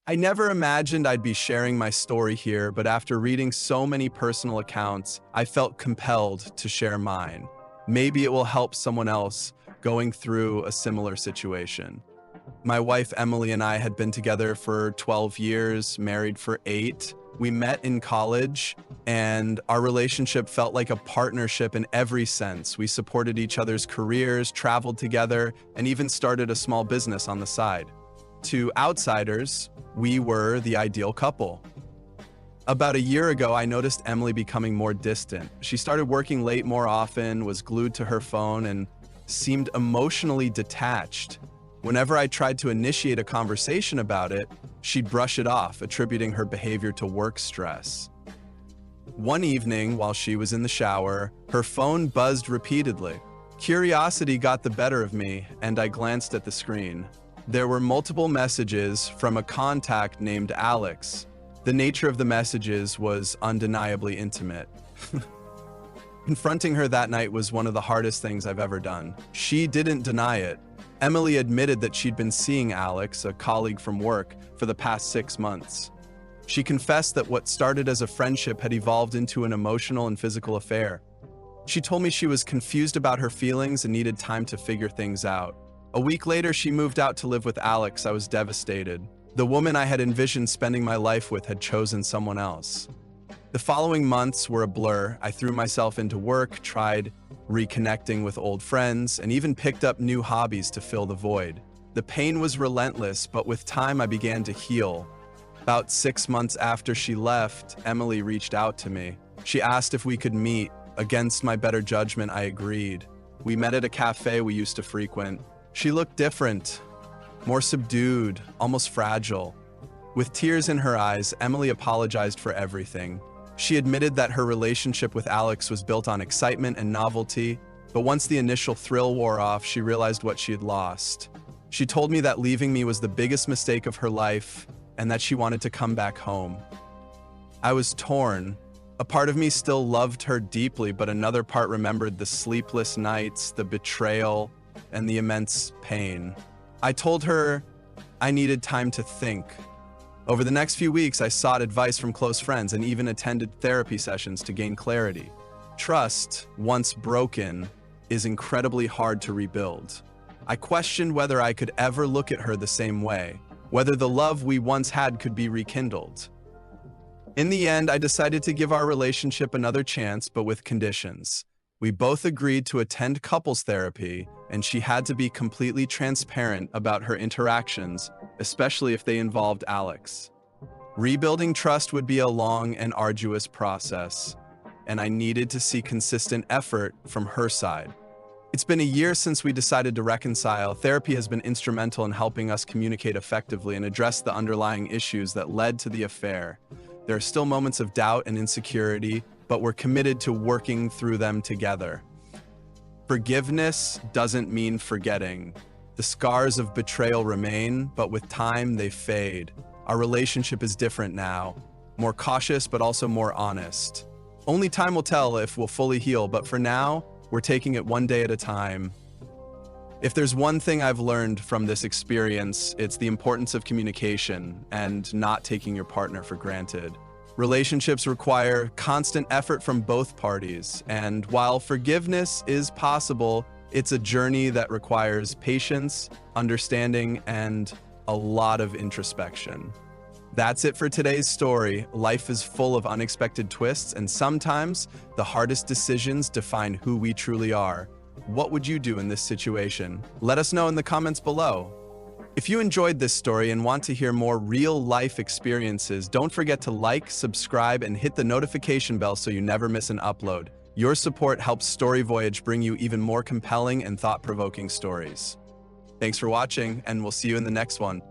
I never imagined I'd be sharing my story here, but after reading so many personal accounts, I felt compelled to share mine. Maybe it will help someone else going through a similar situation. My wife Emily and I had been together for 12 years, married for 8. We met in college, and our relationship felt like a partnership in every sense. We supported each other's careers, traveled together, and even started a small business on the side. To outsiders, we were the ideal couple. About a year ago, I noticed Emily becoming more distant. She started working late more often, was glued to her phone, and seemed emotionally detached. Whenever I tried to initiate a conversation about it, she'd brush it off, attributing her behavior to work stress. One evening, while she was in the shower, her phone buzzed repeatedly. Curiosity got the better of me, and I glanced at the screen. There were multiple messages from a contact named Alex. The nature of the messages was undeniably intimate. Confronting her that night was one of the hardest things I've ever done. She didn't deny it. Emily admitted that she'd been seeing Alex, a colleague from work, for the past 6 months. She confessed that what started as a friendship had evolved into an emotional and physical affair. She told me she was confused about her feelings and needed time to figure things out. A week later, she moved out to live with Alex. I was devastated. The woman I had envisioned spending my life with had chosen someone else. The following months were a blur. I threw myself into work, tried reconnecting with old friends, and even picked up new hobbies to fill the void. The pain was relentless, but with time I began to heal. About 6 months after she left, Emily reached out to me. She asked if we could meet. Against my better judgment, I agreed. We met at a cafe we used to frequent. She looked different, more subdued, almost fragile. With tears in her eyes, Emily apologized for everything. She admitted that her relationship with Alex was built on excitement and novelty, but once the initial thrill wore off, she realized what she had lost. She told me that leaving me was the biggest mistake of her life and that she wanted to come back home. I was torn. A part of me still loved her deeply, but another part remembered the sleepless nights, the betrayal, and the immense pain. I told her I needed time to think. Over the next few weeks, I sought advice from close friends and even attended therapy sessions to gain clarity. Trust, once broken, is incredibly hard to rebuild. I questioned whether I could ever look at her the same way, whether the love we once had could be rekindled. In the end, I decided to give our relationship another chance, but with conditions. We both agreed to attend couples therapy, and she had to be completely transparent about her interactions, especially if they involved Alex. Rebuilding trust would be a long and arduous process, and I needed to see consistent effort from her side. It's been a year since we decided to reconcile. Therapy has been instrumental in helping us communicate effectively and address the underlying issues that led to the affair. There are still moments of doubt and insecurity, but we're committed to working through them together. Forgiveness doesn't mean forgetting. The scars of betrayal remain, but with time they fade. Our relationship is different now, more cautious but also more honest. Only time will tell if we'll fully heal, but for now, we're taking it one day at a time. If there's one thing I've learned from this experience, it's the importance of communication and not taking your partner for granted. Relationships require constant effort from both parties, and while forgiveness is possible, it's a journey that requires patience, understanding, and a lot of introspection. That's it for today's story. Life is full of unexpected twists, and sometimes the hardest decisions define who we truly are. What would you do in this situation? Let us know in the comments below. If you enjoyed this story and want to hear more real-life experiences, don't forget to like, subscribe, and hit the notification bell so you never miss an upload. Your support helps StoryVoyage bring you even more compelling and thought-provoking stories. Thanks for watching, and we'll see you in the next one.